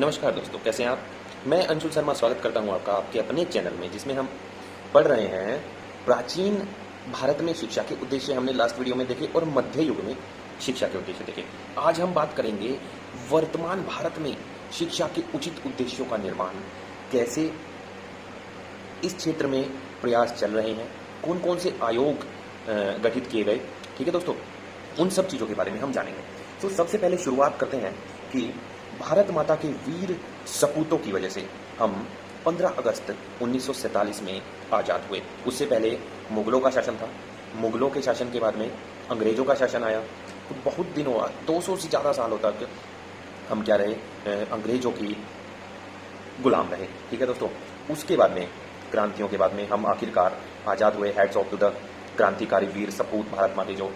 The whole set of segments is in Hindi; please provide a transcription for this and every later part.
नमस्कार दोस्तों, कैसे हैं आप। मैं अंशुल शर्मा स्वागत करता हूं आपका आपके अपने चैनल में, जिसमें हम पढ़ रहे हैं प्राचीन भारत में शिक्षा के उद्देश्य। हमने लास्ट वीडियो में देखे और मध्य युग में शिक्षा के उद्देश्य देखे। आज हम बात करेंगे वर्तमान भारत में शिक्षा के उचित उद्देश्यों का निर्माण, कैसे इस क्षेत्र में प्रयास चल रहे हैं, कौन कौन से आयोग गठित किए गए। ठीक है दोस्तों, उन सब चीज़ों के बारे में हम जानेंगे। तो सबसे पहले शुरुआत करते हैं कि भारत माता के वीर सपूतों की वजह से हम 15 अगस्त 1947 में आज़ाद हुए। उससे पहले मुगलों का शासन था, मुगलों के शासन के बाद में अंग्रेज़ों का शासन आया। तो बहुत दिनों 200 से ज़्यादा सालों तक हम क्या रहे, अंग्रेज़ों की गुलाम रहे। ठीक है दोस्तों, उसके बाद में क्रांतियों के बाद में हम आखिरकार आज़ाद हुए। हैट्स ऑफ टू द क्रांतिकारी वीर सपूत भारत माता जो।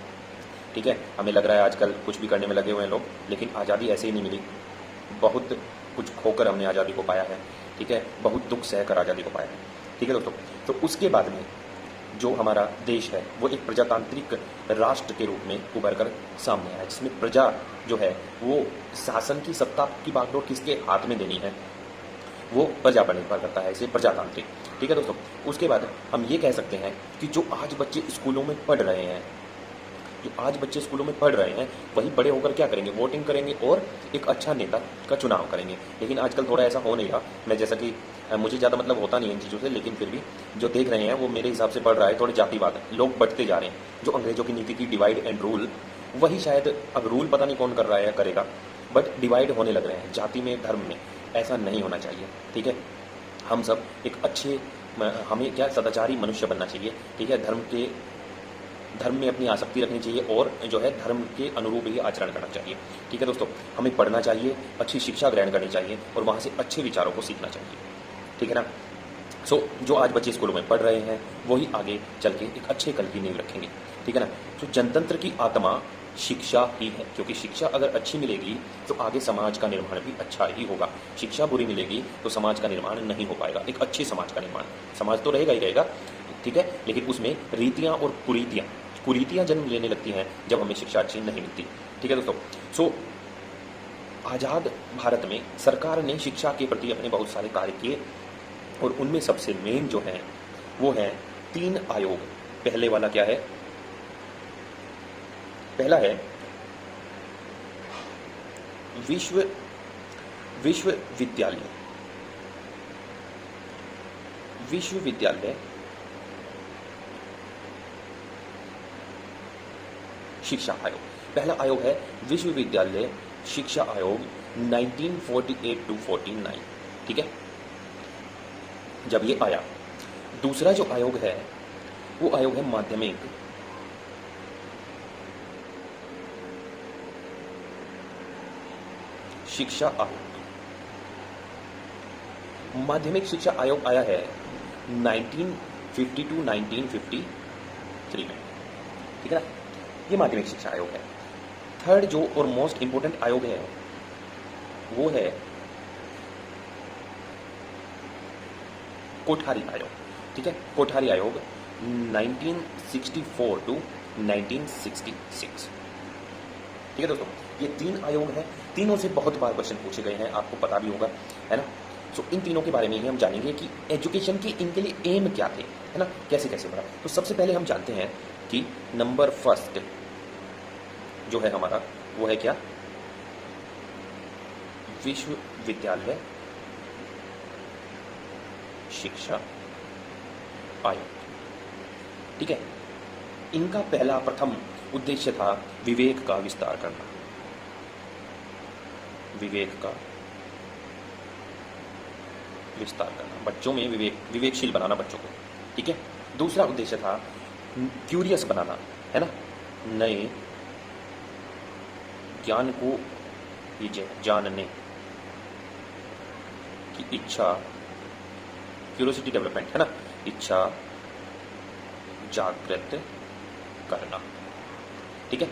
ठीक है, हमें लग रहा है आजकल कुछ भी करने में लगे हुए हैं लोग, लेकिन आज़ादी ऐसे ही नहीं मिली। बहुत कुछ खोकर हमने आज़ादी को पाया है। ठीक है, बहुत दुख सहकर आज़ादी को पाया है। ठीक है दोस्तों, तो उसके बाद में जो हमारा देश है वो एक प्रजातांत्रिक राष्ट्र के रूप में उभर कर सामने आया, जिसमें प्रजा जो है वो शासन की सत्ता की बागडोर किसके हाथ में देनी है, वो प्रजा पर निर्भर करता है, इसे प्रजातांत्रिक। ठीक है दोस्तों, उसके बाद हम ये कह सकते हैं कि जो आज बच्चे स्कूलों में पढ़ रहे हैं, वही बड़े होकर क्या करेंगे, वोटिंग करेंगे और एक अच्छा नेता का चुनाव करेंगे। लेकिन आजकल थोड़ा ऐसा हो नहीं रहा। मैं जैसा कि मुझे ज़्यादा मतलब होता नहीं है इन चीज़ों से, लेकिन फिर भी जो देख रहे हैं वो मेरे हिसाब से पढ़ रहा है थोड़े जातिवाद, लोग बढ़ते जा रहे हैं। जो अंग्रेज़ों की नीति थी डिवाइड एंड रूल, वही शायद अब रूल पता नहीं कौन कर रहा है या करेगा, बट डिवाइड होने लग रहे हैं जाति में, धर्म में। ऐसा नहीं होना चाहिए। ठीक है, हम सब एक अच्छे, हमें क्या सदाचारी मनुष्य बनना चाहिए। ठीक है, धर्म में अपनी आसक्ति रखनी चाहिए और जो है धर्म के अनुरूप ही आचरण करना चाहिए। ठीक है दोस्तों, हमें पढ़ना चाहिए, अच्छी शिक्षा ग्रहण करनी चाहिए और वहाँ से अच्छे विचारों को सीखना चाहिए। ठीक है ना। जो आज बच्चे स्कूलों में पढ़ रहे हैं वही आगे चल के एक अच्छे कल की नींव रखेंगे। ठीक है ना। तो जनतंत्र की आत्मा शिक्षा ही है, क्योंकि शिक्षा अगर अच्छी मिलेगी तो आगे समाज का निर्माण भी अच्छा ही होगा। शिक्षा बुरी मिलेगी तो समाज का निर्माण नहीं हो पाएगा। एक अच्छे समाज का निर्माण, समाज तो रहेगा ही रहेगा, ठीक है, लेकिन उसमें रीतियाँ और कुरीतियाँ जन्म लेने लगती हैं जब हमें शिक्षा अच्छी नहीं मिलती। ठीक है दोस्तों, आज़ाद भारत में सरकार ने शिक्षा के प्रति अपने बहुत सारे कार्य किए और उनमें सबसे मेन जो है वो है 3 आयोग। पहले वाला क्या है, पहला है विश्वविद्यालय शिक्षा आयोग। पहला आयोग है विश्वविद्यालय शिक्षा आयोग 1948 to 49। ठीक है, जब ये आया। दूसरा जो आयोग है वो आयोग है माध्यमिक शिक्षा आयोग। माध्यमिक शिक्षा आयोग आया है 1950 to 1953 में। ठीक है ना, ये माध्यमिक शिक्षा आयोग है। थर्ड जो और मोस्ट इंपोर्टेंट आयोग है वो है कोठारी आयोग। ठीक है, कोठारी आयोग 1964 to 1966। ठीक है दोस्तों, ये 3 आयोग हैं। तीनों से बहुत बार क्वेश्चन पूछे गए हैं, आपको पता भी होगा, है ना। इन तीनों के बारे में ही हम जानेंगे कि एजुकेशन के इनके लिए एम क्या थे, है ना, कैसे कैसे बढ़ा। तो सबसे पहले हम जानते हैं कि नंबर फर्स्ट जो है हमारा वो है क्या, विश्वविद्यालय शिक्षा आयोग। ठीक है, इनका पहला प्रथम उद्देश्य था विवेक का विस्तार करना, बच्चों में विवेकशील बनाना बच्चों को। ठीक है, दूसरा उद्देश्य था क्यूरियस बनाना, है ना, नए ज्ञान को जानने की इच्छा, क्यूरियोसिटी डेवलपमेंट, है ना, इच्छा जागृत करना। ठीक है,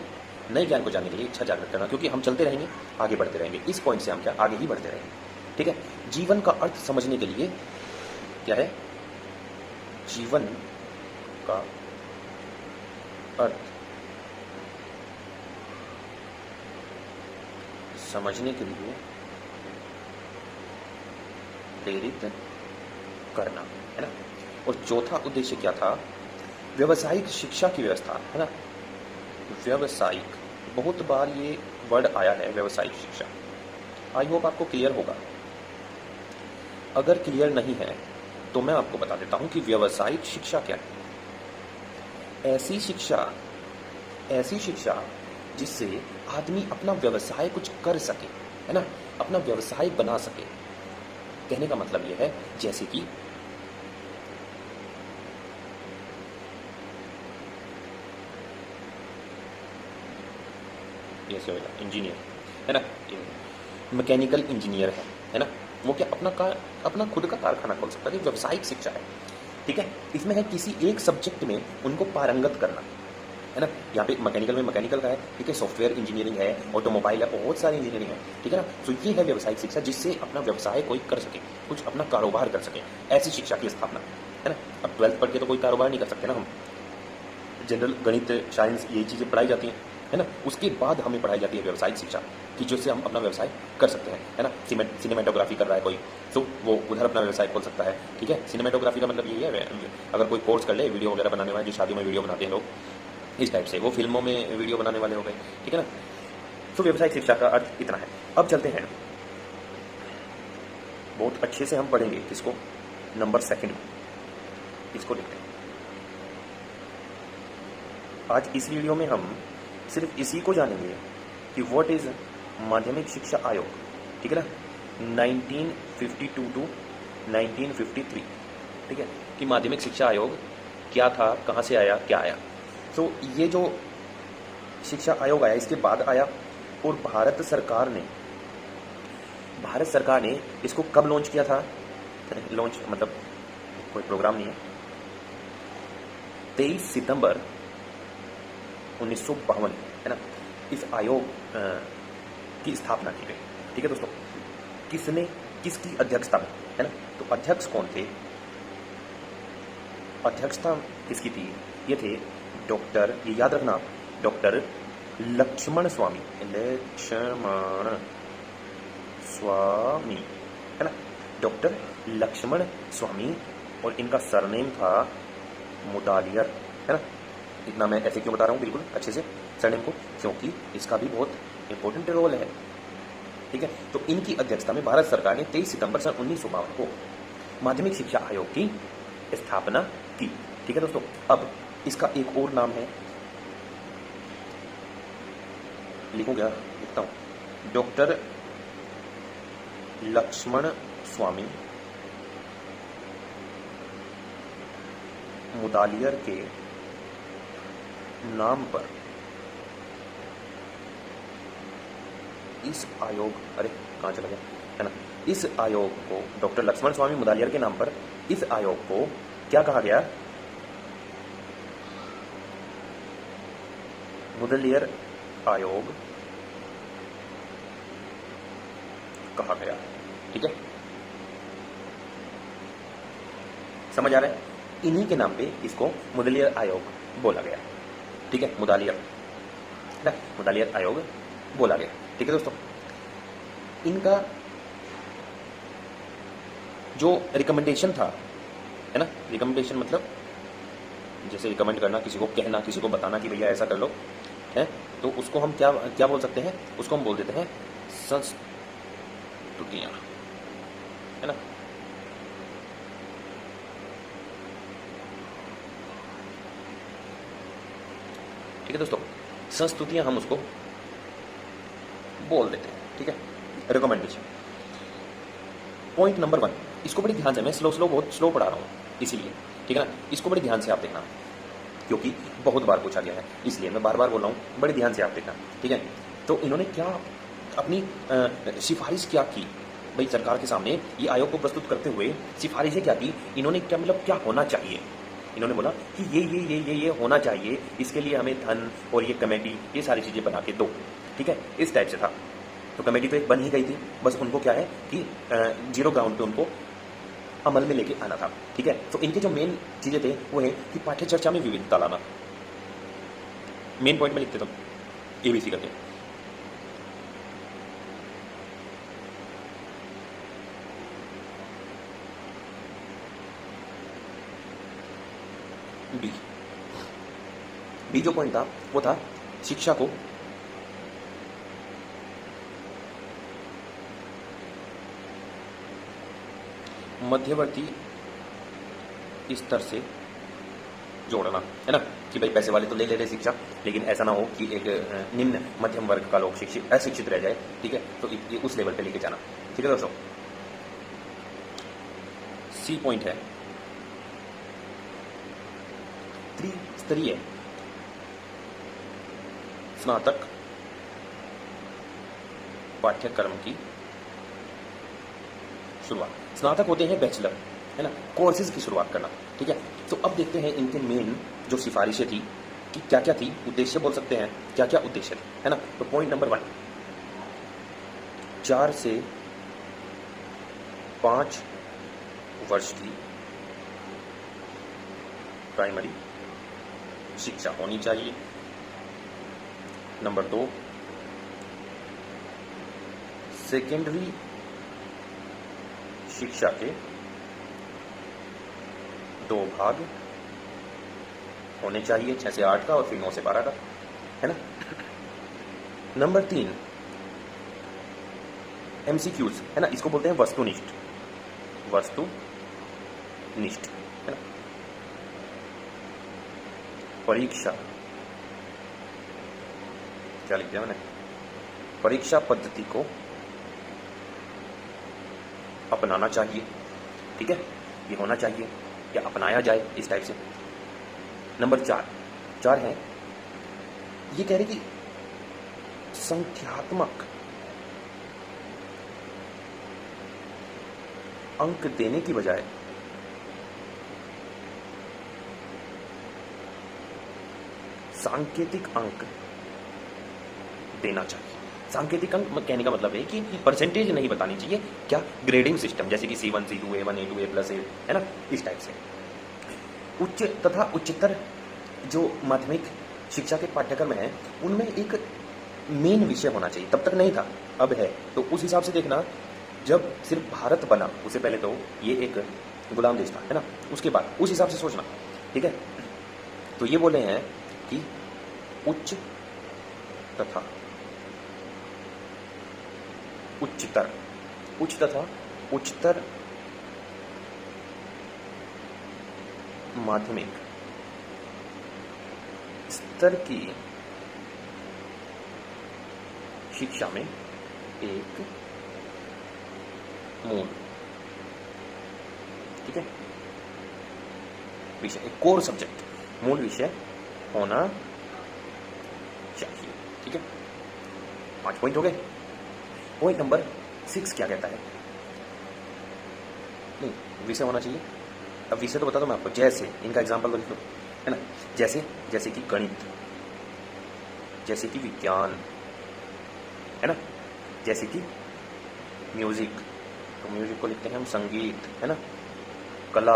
नए ज्ञान को जानने के लिए इच्छा जागृत करना, क्योंकि हम चलते रहेंगे, आगे बढ़ते रहेंगे। इस पॉइंट से हम क्या आगे ही बढ़ते रहेंगे। ठीक है, जीवन का अर्थ समझने के लिए क्या है, जीवन का अर्थ समझने के लिए प्रेरित करना, है ना। और चौथा उद्देश्य क्या था? व्यावसायिक शिक्षा की व्यवस्था, है ना। व्यावसायिक, बहुत बार ये वर्ड आया है, व्यावसायिक शिक्षा। आई होप आपको क्लियर होगा। अगर क्लियर नहीं है तो मैं आपको बता देता हूं कि व्यावसायिक शिक्षा क्या है। ऐसी शिक्षा जिससे आदमी अपना व्यवसाय कुछ कर सके, है ना, अपना व्यवसाय बना सके। कहने का मतलब यह है जैसे कि जैसे इंजीनियर, है ना, मैकेनिकल इंजीनियर है ना, वो क्या अपना खुद का कारखाना खोल सकता है। ये व्यावसायिक शिक्षा है, ठीक है। इसमें है किसी एक सब्जेक्ट में उनको पारंगत करना, है ना। यहाँ पे मैकेनिकल में मैकेनिकल का है, ठीक है, सॉफ्टवेयर इंजीनियरिंग है, ऑटोमोबाइल है, बहुत सारी इंजीनियरिंग है, ठीक है ना। तो ये है व्यावसायिक शिक्षा जिससे अपना व्यवसाय कोई कर सके, कुछ अपना कारोबार कर सके, ऐसी शिक्षा की स्थापना, है ना। अब 12th पढ़ के तो कोई कारोबार नहीं कर सकते ना हम। जनरल गणित, साइंस, यही चीज़ें पढ़ाई जाती हैं, है ना। उसके बाद हमें पढ़ाई जाती है व्यावसायिक शिक्षा कि जिससे हम अपना व्यवसाय कर सकते हैं, है ना। सिनेमेटोग्राफी कर रहा है कोई, तो वो उधर अपना व्यवसाय खोल सकता है, ठीक है। सिनेमेटोग्राफी का मतलब यही है, अगर कोई कोर्स कर ले, वीडियो वगैरह बनाने वाले, जो शादियों में वीडियो बनाते हैं लोग, इस टाइप से वो फिल्मों में वीडियो बनाने वाले हो गए, ठीक है ना। तो व्यावसायिक शिक्षा का अर्थ इतना है। अब चलते हैं, बहुत अच्छे से हम पढ़ेंगे किसको, नंबर सेकंड, इसको देखते हैं। आज इस वीडियो में हम सिर्फ इसी को जानेंगे कि व्हाट इज माध्यमिक शिक्षा आयोग, ठीक है ना, 1952 टू 1953, ठीक है, कि माध्यमिक शिक्षा आयोग क्या था, कहाँ से आया, क्या आया। तो ये जो शिक्षा आयोग आया इसके बाद आया, और भारत सरकार ने इसको कब लॉन्च किया था? लॉन्च मतलब कोई प्रोग्राम नहीं है, 23 सितंबर 1952, है ना, इस आयोग की स्थापना की गई, ठीक है दोस्तों। किसकी अध्यक्षता में, है ना। तो अध्यक्ष कौन थे? अध्यक्षता किसकी थी? ये थे डॉक्टर, ये याद रखना आप, डॉक्टर लक्ष्मण स्वामी, है ना, डॉक्टर लक्ष्मण स्वामी। और इनका सरनेम था मुदालियर, है ना। इतना मैं ऐसे क्यों बता रहा हूँ बिल्कुल अच्छे से सरनेम को, क्योंकि इसका भी बहुत इंपॉर्टेंट रोल है, ठीक है। तो इनकी अध्यक्षता में भारत सरकार ने 23 सितंबर सन 1952 को माध्यमिमिक शिक्षा आयोग की स्थापना की, ठीक है दोस्तों। अब इसका एक और नाम है, लिखूंगा, लिखता हूं, डॉक्टर लक्ष्मण स्वामी मुदालियर के नाम पर इस आयोग, अरे कहाँ चला गया, है ना, इस आयोग को, डॉक्टर लक्ष्मण स्वामी मुदालियर के नाम पर इस आयोग को क्या कहा गया? मुदलियर आयोग कहा गया, ठीक है, समझ आ रहा है। इन्हीं के नाम पे इसको मुदलियर आयोग बोला गया, ठीक है, मुदलियर आयोग बोला गया, ठीक है दोस्तों। इनका जो रिकमेंडेशन था, है ना, रिकमेंडेशन मतलब जैसे रिकमेंड करना, किसी को कहना, किसी को बताना कि भैया ऐसा कर लो, है, तो उसको हम क्या क्या बोल सकते हैं? उसको हम बोल देते हैं संस्तुतियां, है ना। ठीक है दोस्तों, संस्तुतियां हम उसको बोल देते हैं, ठीक है, रिकमेंडेशन। पॉइंट नंबर 1, इसको बड़ी ध्यान से, मैं बहुत स्लो पढ़ा रहा हूँ इसीलिए, ठीक है ना, इसको बड़ी ध्यान से आप देखना क्योंकि बहुत बार पूछा गया है, इसलिए मैं बार बार बोल रहा हूँ, बड़ी ध्यान से आप देखना, ठीक है। तो इन्होंने क्या अपनी सिफारिश क्या की भाई सरकार के सामने, ये आयोग को प्रस्तुत करते हुए सिफारिशें क्या की इन्होंने? क्या मतलब क्या होना चाहिए? इन्होंने बोला कि ये होना चाहिए, इसके लिए हमें धन और ये कमेटी, ये सारी चीज़ें बना के दो, ठीक है, इस टाइप से था। तो कमेटी तो एक बन ही गई थी, बस उनको क्या है कि जीरो ग्राउंड पे उनको अमल में लेके आना था, ठीक है। तो इनके जो मेन चीज़ें थे वो है कि पाठ्य चर्चा में विविधता लाना, मेन पॉइंट में लिखते तुम ABC करके, बी। बी जो पॉइंट था वो था शिक्षा को मध्यवर्ती स्तर से जोड़ना, है ना, कि भाई पैसे वाले तो ले ले रहे शिक्षा, लेकिन ऐसा ना हो कि एक निम्न मध्यम वर्ग का लोग शिक्षित अशिक्षित रह जाए, ठीक है, तो ये उस लेवल पे लेके जाना, ठीक है दोस्तों। सी पॉइंट है त्रिस्तरीय स्नातक पाठ्यक्रम की शुरुआत। स्नातक होते हैं बैचलर, है ना, कोर्सेज की शुरुआत करना, ठीक है। तो अब देखते हैं इनके मेन जो सिफारिशें थी कि क्या क्या थी, उद्देश्य बोल सकते हैं, क्या क्या उद्देश्य थे, है ना। तो पॉइंट नंबर 1, 4 से 5 वर्ष की प्राइमरी शिक्षा होनी चाहिए। नंबर 2, सेकेंडरी शिक्षा के 2 भाग होने चाहिए, 6 से 8 का और फिर 9 से 12 का, है ना। नंबर 3, MCQs, है ना, इसको बोलते हैं वस्तुनिष्ठ, वस्तुनिष्ठ, है ना। परीक्षा, क्या लिख दिया मैंने, परीक्षा पद्धति को अपनाना चाहिए, ठीक है, ये होना चाहिए या अपनाया जाए इस टाइप से। नंबर 4 है, ये कह रहे कि संख्यात्मक अंक देने की बजाय सांकेतिक अंक देना चाहिए। सांकेतिक अंक कहने का मतलब है कि परसेंटेज नहीं बतानी चाहिए, क्या ग्रेडिंग सिस्टम, जैसे कि C1 C2 A1 A2 A+A, है ना, इस टाइप से। उच्च तथा उच्चतर जो माध्यमिक शिक्षा के पाठ्यक्रम है उनमें एक मेन विषय होना चाहिए, तब तक नहीं था, अब है। तो उस हिसाब से देखना, जब सिर्फ भारत बना उससे पहले तो ये एक गुलाम देश था, है ना, उसके बाद उस हिसाब से सोचना, ठीक है। तो ये बोले हैं कि उच्च तथा उच्चतर, उच्च तथा उच्चतर माध्यमिक स्तर की शिक्षा में एक मूल, ठीक है, विषय, एक कोर सब्जेक्ट, मूल विषय होना चाहिए, ठीक है। 5 पॉइंट हो गए। पॉइंट नंबर 6 क्या कहता है, नहीं, विषय होना चाहिए। अब विषय तो बता दो मैं आपको, जैसे इनका एग्जाम्पल लिख लो, है ना, जैसे कि गणित, जैसे कि विज्ञान, है ना, जैसे कि म्यूजिक, तो म्यूजिक को लिखते हैं हम संगीत, है ना, कला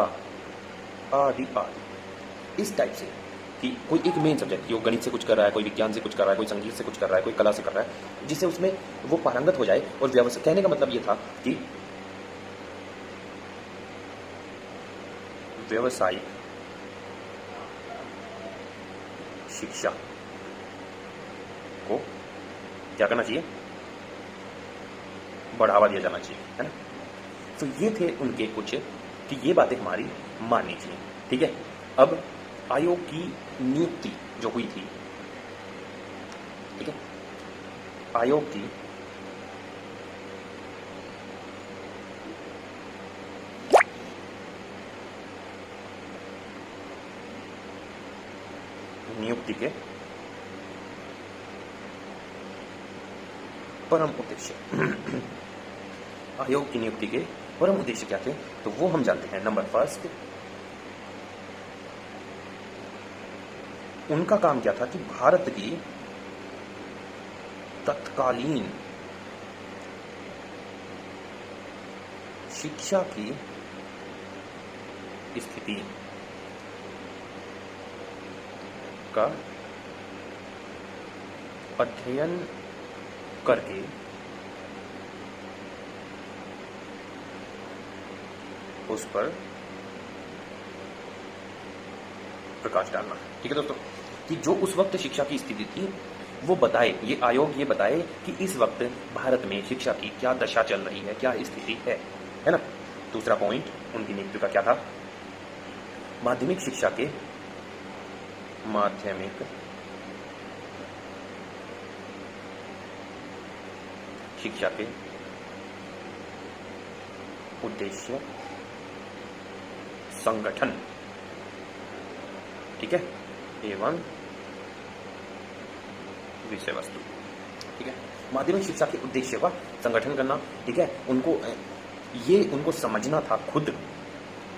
आदि आदि, इस टाइप से कि कोई एक मेन सब्जेक्ट, जो गणित से कुछ कर रहा है, कोई विज्ञान से कुछ कर रहा है, कोई संगीत से कुछ कर रहा है, कोई कला से कर रहा है, जिससे उसमें वो पारंगत हो जाए। और व्यवसाय कहने का मतलब ये था कि व्यवसायिक शिक्षा को क्या करना चाहिए, बढ़ावा दिया जाना चाहिए, है ना। तो ये थे उनके कुछ कि ये बातें हमारी माननी चाहिए, ठीक है। अब आयोग की नियुक्ति जो हुई थी, ठीक है, आयोग की नियुक्ति के परम उद्देश्य आयोग की नियुक्ति के परम उद्देश्य क्या थे, तो वो हम जानते हैं। नंबर 1, उनका काम क्या था कि भारत की तत्कालीन शिक्षा की स्थिति का अध्ययन करके उस पर प्रकाश डालना। ठीक है दोस्तों, कि जो उस वक्त शिक्षा की स्थिति थी वो बताए, ये आयोग ये बताए कि इस वक्त भारत में शिक्षा की क्या दशा चल रही है, क्या स्थिति है ना। दूसरा पॉइंट उनकी नियुक्ति का क्या था, माध्यमिक शिक्षा के उद्देश्य संगठन, ठीक है, एवं विषय वस्तु। ठीक है, माध्यमिक शिक्षा के उद्देश्य का संगठन करना। ठीक है, उनको समझना था खुद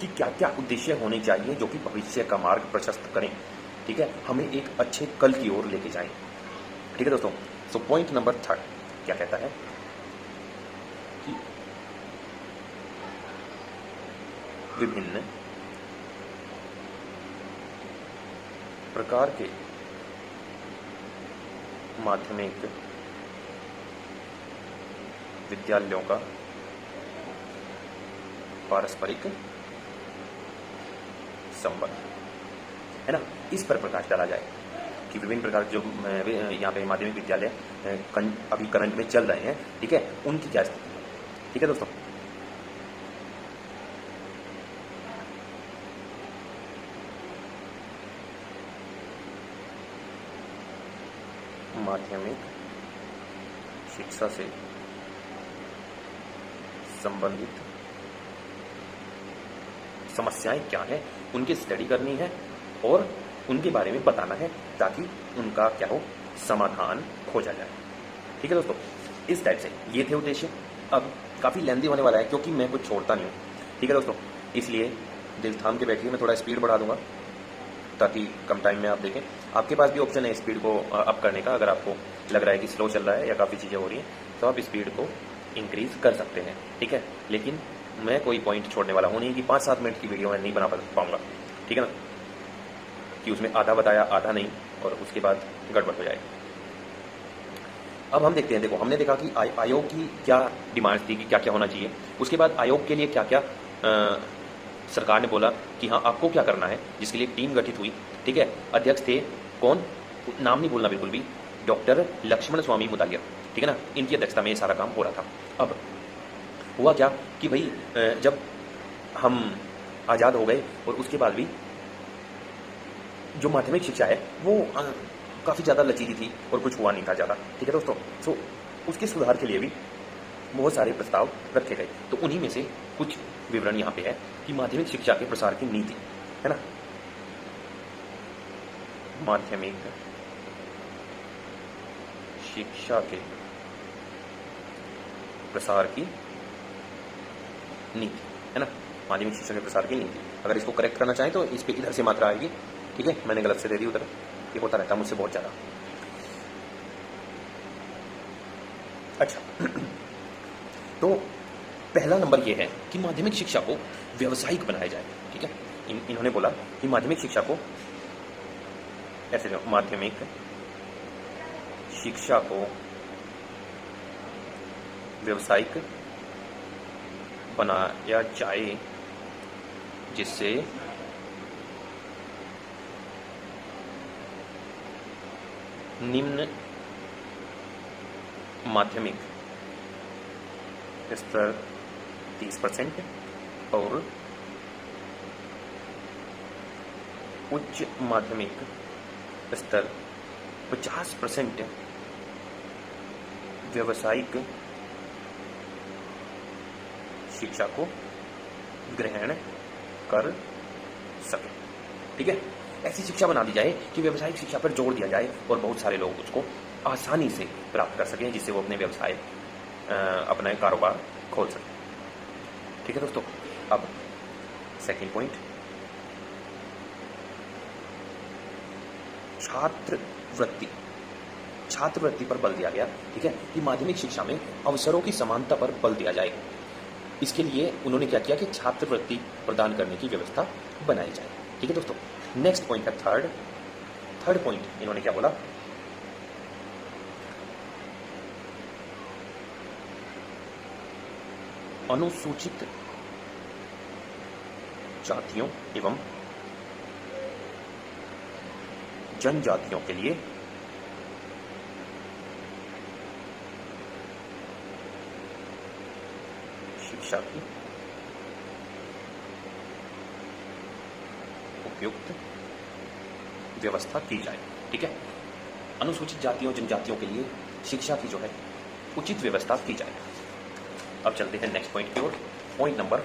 कि क्या क्या उद्देश्य होने चाहिए जो कि भविष्य का मार्ग प्रशस्त करें। ठीक है, हमें एक अच्छे कल की ओर लेके जाएं। ठीक है दोस्तों, सो पॉइंट नंबर 3 क्या कहता है कि विभिन्न प्रकार के माध्यमिक विद्यालयों का पारस्परिक संबंध है ना, इस पर प्रकाश डाला जाए कि विभिन्न प्रकार जो यहाँ पे माध्यमिक विद्यालय अभी करंट में चल रहे हैं, ठीक है, उनकी क्या स्थिति है। ठीक है दोस्तों, माध्यमिक शिक्षा से संबंधित समस्याएं क्या हैं, उनकी स्टडी करनी है और उनके बारे में बताना है ताकि उनका क्या हो, समाधान खोजा जाए। ठीक है दोस्तों, इस टाइप से ये थे उद्देश्य। अब काफ़ी लेंदी होने वाला है क्योंकि मैं कुछ छोड़ता नहीं हूँ। ठीक है दोस्तों, इसलिए दिल थाम के बैठिए, मैं थोड़ा स्पीड बढ़ा दूंगा ताकि कम टाइम में आप देखें। आपके पास भी ऑप्शन है स्पीड को अप करने का, अगर आपको लग रहा है कि स्लो चल रहा है या काफ़ी चीज़ें हो रही हैं तो आप स्पीड को इंक्रीज कर सकते हैं। ठीक है, लेकिन मैं कोई पॉइंट छोड़ने वाला हूँ नहीं कि 5-7 मिनट की वीडियो मैं नहीं बना पाऊंगा। ठीक है ना, कि उसमें आधा बताया आधा नहीं और उसके बाद गड़बड़ हो जाएगी। अब हम देखते हैं, देखो हमने देखा कि आयोग की क्या डिमांड्स थी कि क्या क्या होना चाहिए। उसके बाद आयोग के लिए क्या क्या सरकार ने बोला कि हाँ आपको क्या करना है, जिसके लिए टीम गठित हुई। ठीक है, अध्यक्ष थे कौन, नाम नहीं भूलना बिल्कुल भी, डॉक्टर लक्ष्मण स्वामी मुतालिया। ठीक है ना, इनकी अध्यक्षता में ये सारा काम हो रहा था। अब हुआ क्या कि भाई जब हम आज़ाद हो गए और उसके बाद भी जो माध्यमिक शिक्षा है वो काफ़ी ज़्यादा लचीली थी और कुछ हुआ नहीं था ज़्यादा। ठीक है दोस्तों, सो उसके सुधार के लिए भी बहुत सारे प्रस्ताव रखे गए। तो उन्हीं में से कुछ विवरण यहाँ पे है कि माध्यमिक शिक्षा के प्रसार की नीति है ना, माध्यमिक शिक्षा के प्रसार की नीति है ना, माध्यमिक शिक्षा के प्रसार की नीति। अगर इसको करेक्ट करना चाहें तो इस पे इधर से मात्रा आएगी। ठीक है, मैंने गलत से दे दी उधर, ये होता रहता है मुझसे बहुत ज़्यादा। अच्छा तो पहला नंबर ये है कि माध्यमिक शिक्षा को व्यावसायिक बनाया जाए। ठीक है, इन्होंने बोला कि माध्यमिक शिक्षा को ऐसे, माध्यमिक शिक्षा को व्यावसायिक बनाया जाए जिससे निम्न माध्यमिक स्तर 30% और उच्च माध्यमिक स्तर 50% व्यावसायिक शिक्षा को ग्रहण कर सके। ठीक है, ऐसी शिक्षा बना दी जाए कि व्यावसायिक शिक्षा पर जोर दिया जाए और बहुत सारे लोग उसको आसानी से प्राप्त कर सकें, जिससे वो अपने व्यवसाय अपना कारोबार खोल सकें। ठीक है दोस्तों, अब सेकंड पॉइंट, छात्रवृत्ति पर बल दिया गया। ठीक है, कि माध्यमिक शिक्षा में अवसरों की समानता पर बल दिया जाए। इसके लिए उन्होंने क्या किया कि छात्रवृत्ति प्रदान करने की व्यवस्था बनाई जाए। ठीक है दोस्तों, नेक्स्ट पॉइंट है थर्ड पॉइंट इन्होंने क्या बोला, अनुसूचित जातियों एवं जनजातियों के लिए शिक्षा की उपयुक्त व्यवस्था की जाए। ठीक है, अनुसूचित जातियों जनजातियों के लिए शिक्षा की जो है उचित व्यवस्था की जाए। अब चलते हैं नेक्स्ट पॉइंट की ओर, पॉइंट नंबर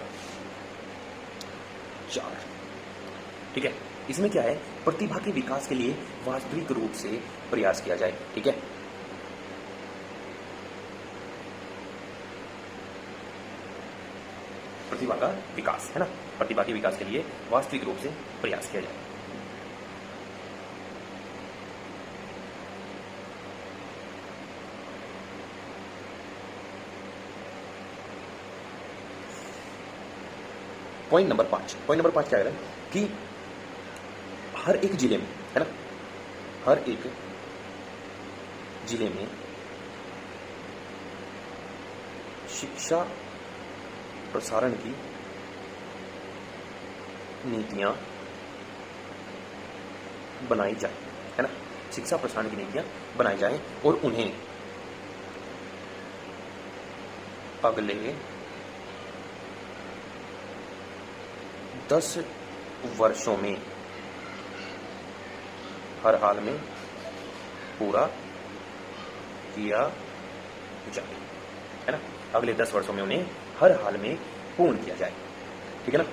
4। ठीक है, इसमें क्या है, प्रतिभा के विकास के लिए वास्तविक रूप से प्रयास किया जाए। ठीक है, प्रतिभा का विकास है ना, प्रतिभा के विकास के लिए वास्तविक रूप से प्रयास किया जाए। पॉइंट नंबर 5 क्या है कि हर एक जिले में, है ना, हर एक जिले में शिक्षा प्रसारण की नीतियां बनाई जाए, है ना, शिक्षा प्रसारण की नीतियां बनाई जाए और उन्हें अगले 10 वर्षों में हर हाल में पूरा किया जाए, है ना, अगले 10 वर्षों में उन्हें हर हाल में पूर्ण किया जाए। ठीक है ना।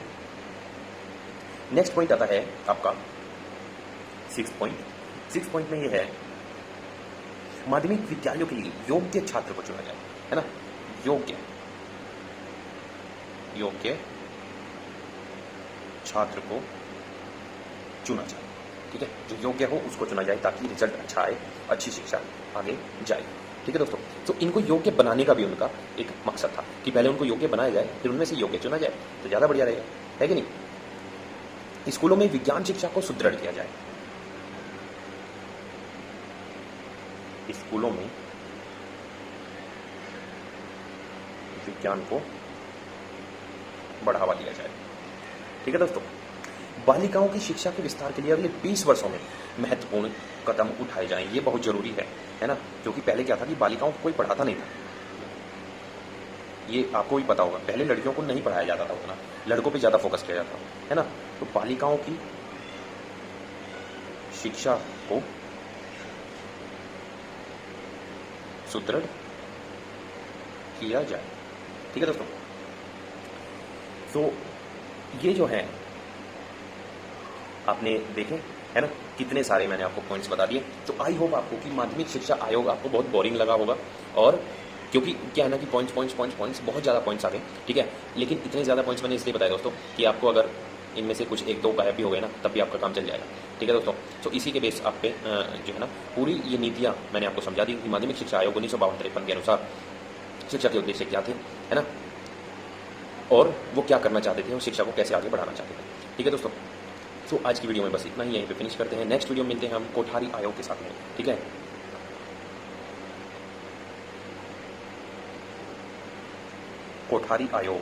नेक्स्ट पॉइंट आता है आपका 6 पॉइंट में यह है माध्यमिक विद्यालयों के लिए योग्य छात्र को चुना जाए, है ना, योग्य छात्र को चुना जाए। ठीक है, जो योग्य हो उसको चुना जाए ताकि रिजल्ट अच्छा आए, अच्छी शिक्षा आगे जाए। ठीक है दोस्तों, तो इनको योग्य बनाने का भी उनका एक मकसद था कि पहले उनको योग्य बनाया जाए, फिर उनमें से योग्य चुना जाए, तो ज्यादा बढ़िया रहेगा, है कि नहीं। स्कूलों में विज्ञान शिक्षा को सुदृढ़ किया जाए, स्कूलों में विज्ञान को बढ़ावा दिया जाए। ठीक है दोस्तों, बालिकाओं की शिक्षा के विस्तार के लिए अगले 20 वर्षों में महत्वपूर्ण कदम उठाए जाएं, ये बहुत जरूरी है ना, क्योंकि पहले क्या था कि बालिकाओं को कोई पढ़ाता नहीं था, ये आपको भी पता होगा, पहले लड़कियों को नहीं पढ़ाया जाता था उतना, लड़कों पे ज्यादा फोकस किया जाता है ना, तो बालिकाओं की शिक्षा को सुदृढ़ किया जाए। ठीक है दोस्तों, तो ये जो है आपने देखे, है ना, कितने सारे मैंने आपको पॉइंट्स बता दिए। तो आई होप आपको कि माध्यमिक शिक्षा आयोग आपको बहुत बोरिंग लगा होगा, और क्योंकि क्या है ना कि पॉइंट्स बहुत ज़्यादा पॉइंट्स आ गए। ठीक है, लेकिन इतने ज़्यादा पॉइंट्स मैंने इसलिए बताया दोस्तों कि आपको अगर इनमें से कुछ 1-2 गायब भी हो गए ना, तब भी आपका काम चल जाएगा। ठीक है दोस्तों, तो इसी के बेस आप पे जो है ना पूरी ये नीतियाँ मैंने आपको समझा दी कि माध्यमिक शिक्षा आयोग 1952-53 के अनुसार शिक्षा के उद्देश्य क्या थे, है ना, और वो क्या करना चाहते थे और शिक्षा को कैसे आगे बढ़ाना चाहते थे। ठीक है दोस्तों, तो आज की वीडियो में बस इतना ही, यहीं पे फिनिश करते हैं। नेक्स्ट वीडियो में मिलते हैं हम कोठारी आयोग के साथ में। ठीक है, कोठारी आयोग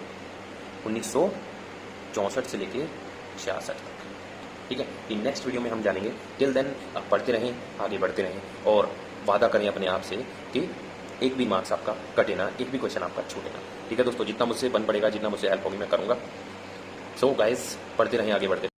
1964 से लेके 66 तक। ठीक है, कि नेक्स्ट वीडियो में हम जानेंगे। टिल देन आप पढ़ते रहें, आगे बढ़ते रहें, और वादा करें अपने आप से कि एक भी मार्क्स आपका कटे ना, एक भी क्वेश्चन आपका छूटे ना। ठीक है दोस्तों, जितना मुझसे बन पड़ेगा, जितना मुझसे हेल्प होगी मैं करूँगा। सो गाइस, पढ़ते रहें, आगे बढ़ते रहें।